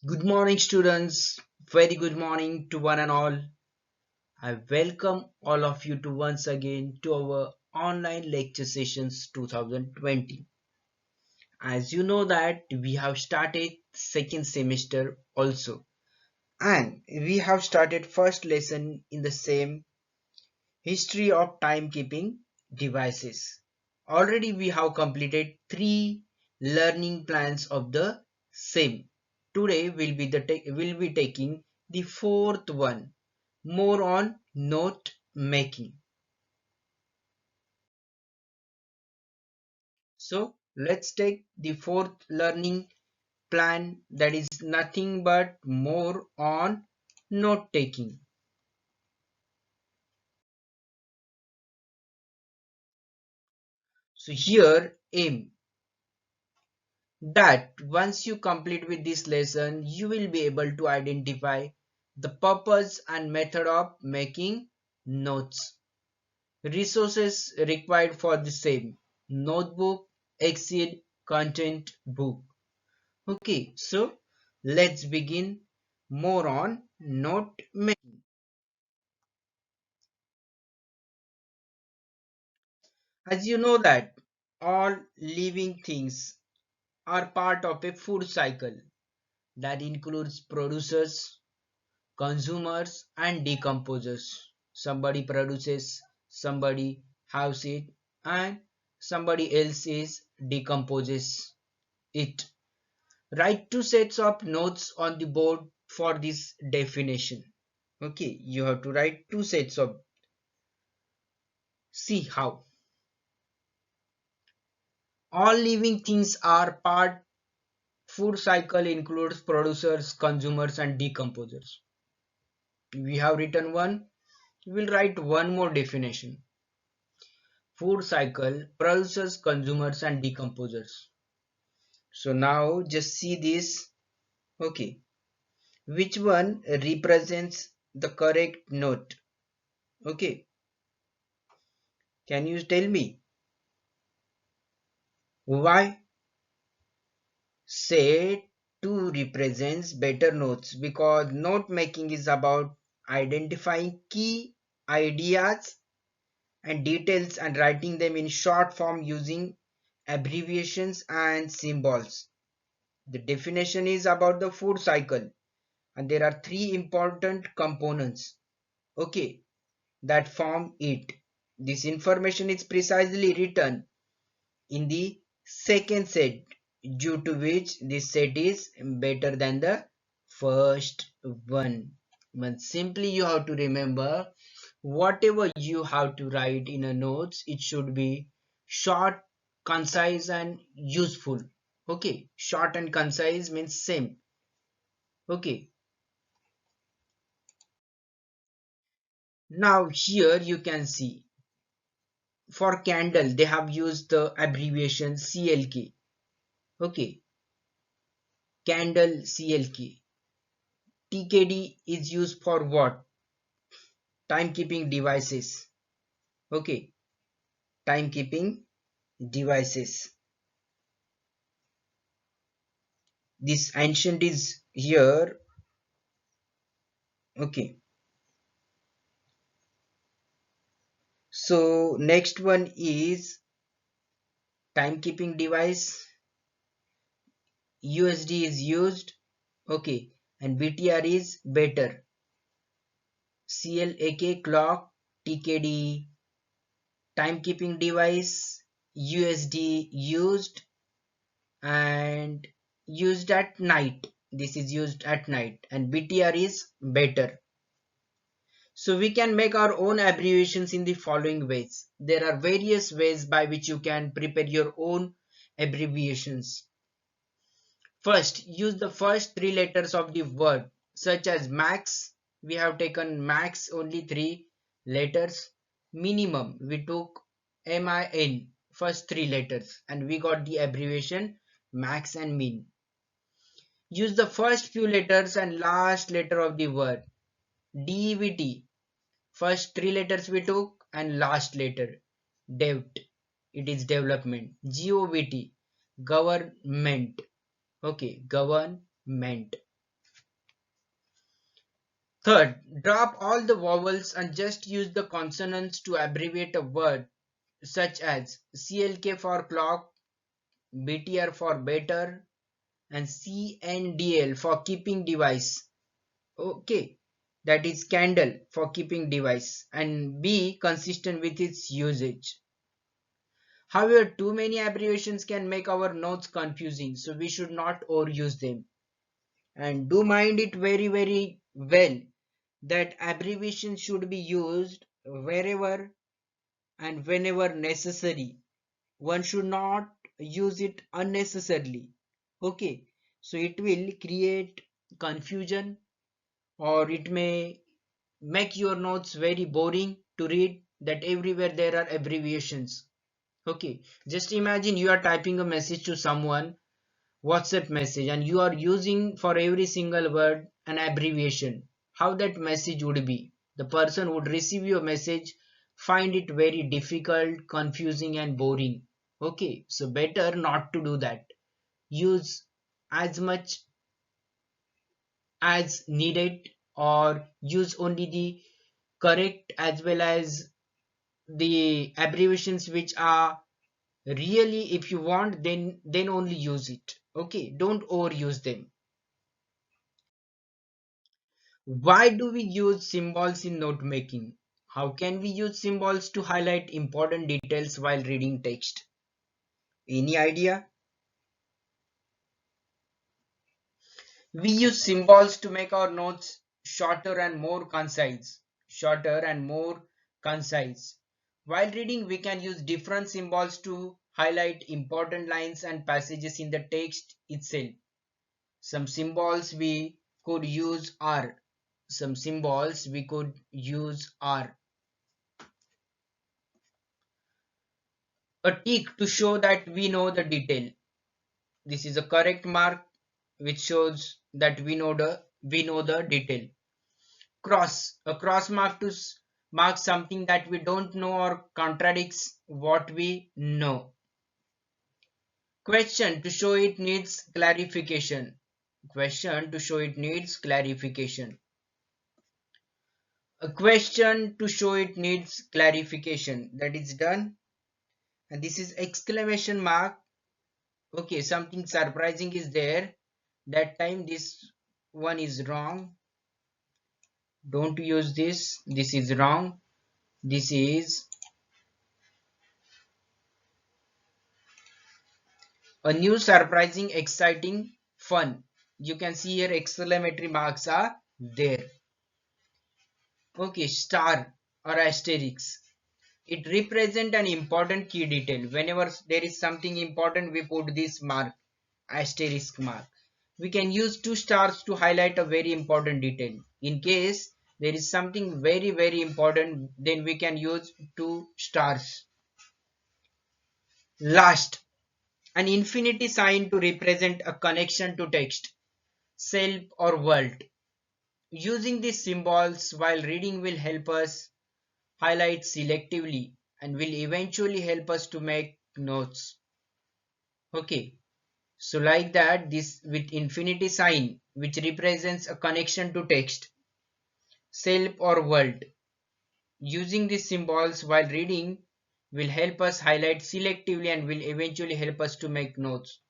Good morning, students. Very good morning to one and all. I welcome all of you to once again to our online lecture sessions 2020. As you know that we have started second semester also, and we have started first lesson in the same history of timekeeping devices. Already we have completed three learning plans of the same. Today we'll be taking the fourth one, more on note making. So let's take the fourth learning plan, that is nothing but more on note taking. So here aim that once you complete with this lesson, you will be able to identify the purpose and method of making notes, resources required for the same, notebook, Excel, content book. Okay, so let's begin more on note making. As you know that all living things are part of a food cycle that includes producers, consumers and decomposers. Somebody produces, somebody has it, and somebody else is decomposes it. Write two sets of notes on the board for this definition. Okay, you have to write two sets of, see how. All living things are part food cycle includes producers, consumers and decomposers. We have written one, we will write one more definition. Food cycle, producers, consumers and decomposers. So now just see this. Okay, which one represents the correct note? Okay, can you tell me why? Say 2 represents better notes because note making is about identifying key ideas and details and writing them in short form using abbreviations and symbols. The definition is about the food cycle, and there are three important components, okay, that form it. This information is precisely written in the second set, due to which this set is better than the first one. But simply you have to remember, whatever you have to write in a notes, it should be short, concise and useful. Okay, short and concise means same. Okay, now here you can see for candle they have used the abbreviation CLK. Okay, candle CLK. TKD is used for what? Timekeeping devices. Okay, timekeeping devices. This ancient is here. Okay, so next one is timekeeping device. USD is used. Okay, and BTR is better. CLAK clock, TKD timekeeping device, USD used and used at night. This is used at night and BTR is better. So we can make our own abbreviations in the following ways. There are various ways by which you can prepare your own abbreviations. First, use the first three letters of the word, such as max. We have taken max only three letters. Minimum, we took MIN, first three letters, and we got the abbreviation max and min. Use the first few letters and last letter of the word. DEVT, first three letters we took and last letter. Dev, it is development. GOVT, government. Okay, government. Third, drop all the vowels and just use the consonants to abbreviate a word, such as CLK for clock, BTR for better, and CNDL for keeping device. Okay, that is candle for keeping device, and be consistent with its usage. However, too many abbreviations can make our notes confusing, so we should not overuse them. And do mind it very well that abbreviations should be used wherever and whenever necessary. One should not use it unnecessarily. Okay, so it will create confusion, or it may make your notes very boring to read, that everywhere there are abbreviations. Okay, just imagine you are typing a message to someone, WhatsApp message, and you are using for every single word an abbreviation. How that message would be? The person would receive your message, find it very difficult, confusing, and boring. Okay, so better not to do that. Use as much as needed, or use only the correct as well as the abbreviations which are really, if you want, then only use it. Okay, don't overuse them. Why do we use symbols in note making? How can we use symbols to highlight important details while reading text? Any idea? We use symbols to make our notes shorter and more concise. Shorter and more concise. While reading, we can use different symbols to highlight important lines and passages in the text itself. Some symbols we could use are Some symbols we could use are a tick to show that we know the detail. This is a correct mark which shows that we know the detail. Cross, a cross mark to mark something that we don't know or contradicts what we know. Question, to show it needs clarification. Question, to show it needs clarification. A question, to show it needs clarification. That is done. And this is exclamation mark. Okay, something surprising is there. That time this one is wrong. Don't use this. This is wrong. This is a new, surprising, exciting, fun. You can see here exclamatory marks are there. Okay, star or asterisk. It represents an important key detail. Whenever there is something important, we put this mark, asterisk mark. We can use two stars to highlight a very important detail. In case there is something very important, then we can use two stars. Last, an infinity sign to represent a connection to text, self, or world. Using these symbols while reading will help us highlight selectively and will eventually help us to make notes. Okay, so like that, this with infinity sign which represents a connection to text, self, or world. Using these symbols while reading will help us highlight selectively and will eventually help us to make notes.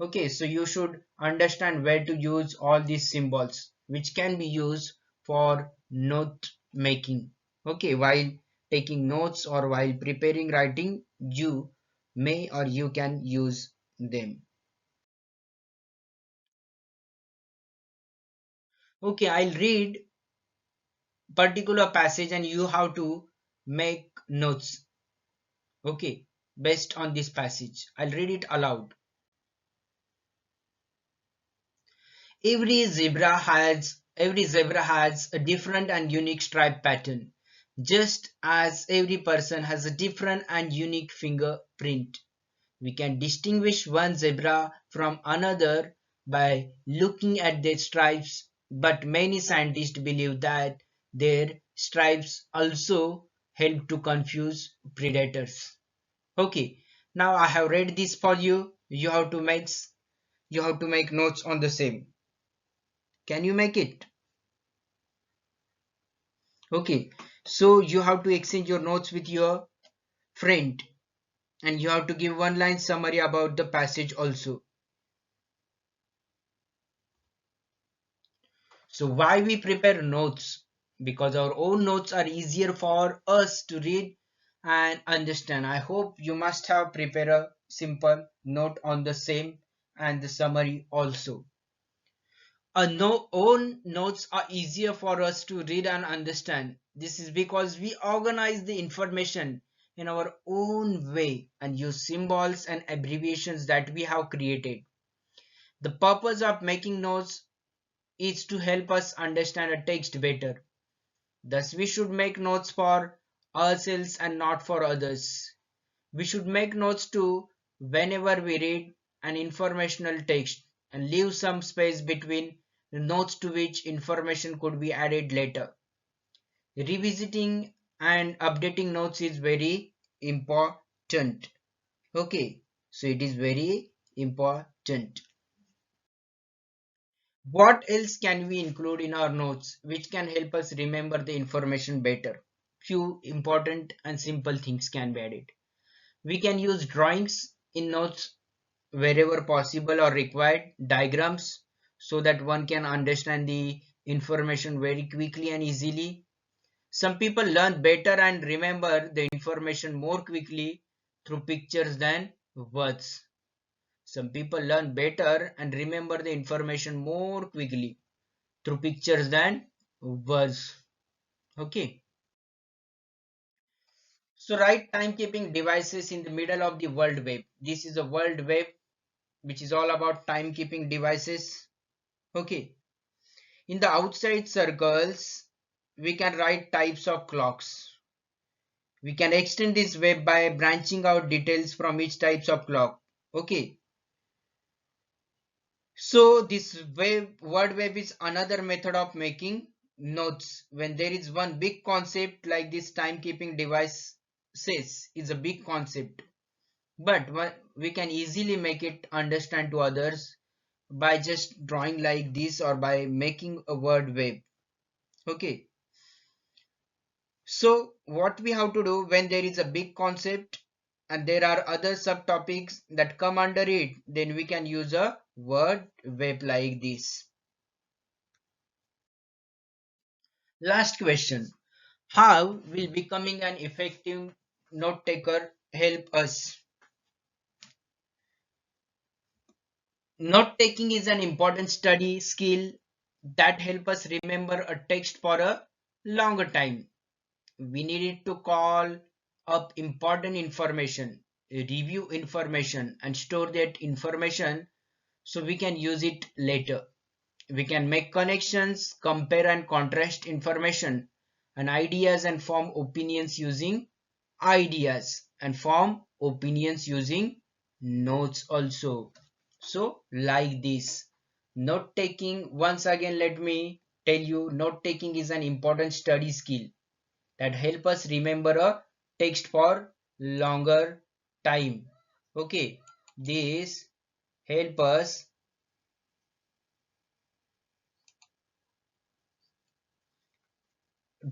Okay, so you should understand where to use all these symbols which can be used for note making. Okay, while taking notes or while preparing writing, you may or you can use them. Okay, I'll read particular passage and you have to make notes. Okay, based on this passage. I'll read it aloud. Every zebra has a different and unique stripe pattern, just as every person has a different and unique fingerprint. We can distinguish one zebra from another by looking at their stripes, but many scientists believe that their stripes also help to confuse predators. Okay, now I have read this for you. You have to make notes on the same. Can you make it? Okay, so you have to exchange your notes with your friend and you have to give one line summary about the passage also. So why we prepare notes? Because our own notes are easier for us to read and understand. I hope you must have prepared a simple note on the same and the summary also. Own notes are easier for us to read and understand. This is because we organize the information in our own way and use symbols and abbreviations that we have created. The purpose of making notes is to help us understand a text better. Thus, we should make notes for ourselves and not for others. We should make notes too whenever we read an informational text and leave some space between the notes to which information could be added later. Revisiting and updating notes is very important. Okay, so it is very important. What else can we include in our notes which can help us remember the information better? Few important and simple things can be added. We can use drawings in notes wherever possible or required, diagrams so that one can understand the information very quickly and easily. Some people learn better and remember the information more quickly through pictures than words. Some people learn better and remember the information more quickly through pictures than words. Okay. So write timekeeping devices in the middle of the World Web. This is a World Web which is all about timekeeping devices. Okay. In the outside circles, we can write types of clocks. We can extend this web by branching out details from each types of clock. Okay. So this word web is another method of making notes. When there is one big concept like this timekeeping device says is a big concept, but we can easily make it understand to others by just drawing like this or by making a word web. Okay. So what we have to do when there is a big concept and there are other subtopics that come under it, then we can use a word web like this. Last question. How will becoming an effective note taker help us? Note taking is an important study skill that help us remember a text for a longer time. We needed to call up important information, review information and store that information so we can use it later. We can make connections, compare and contrast information and ideas and form opinions using ideas and form opinions using notes also. So like this, note taking, once again let me tell you, note taking is an important study skill that help us remember a text for longer time. Okay, this help us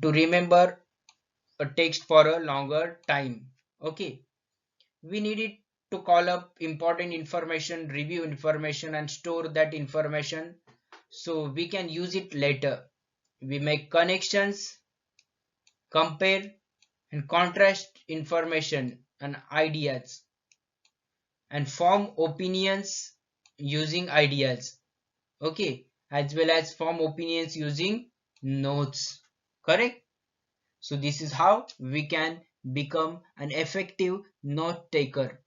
to remember a text for a longer time. Okay, we needed to call up important information, review information and store that information so we can use it later. We make connections, compare and contrast information and ideas and form opinions using ideas. Okay, as well as form opinions using notes. Correct? So this is how we can become an effective note taker,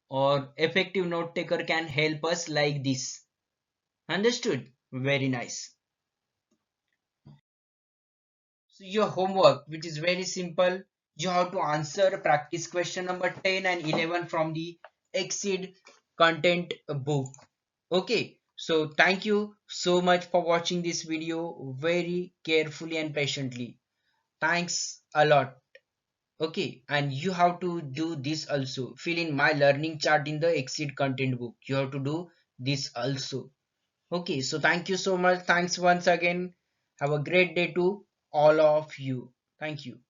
or effective note taker can help us like this. Understood? Very nice. So your homework, which is very simple, you have to answer practice question number 10 and 11 from the Exceed content book. Okay, so thank you so much for watching this video very carefully and patiently. Thanks a lot. Okay, and you have to do this also. Fill in my learning chart in the Exceed content book. You have to do this also. Okay, so thank you so much. Thanks once again. Have a great day to all of you. Thank you.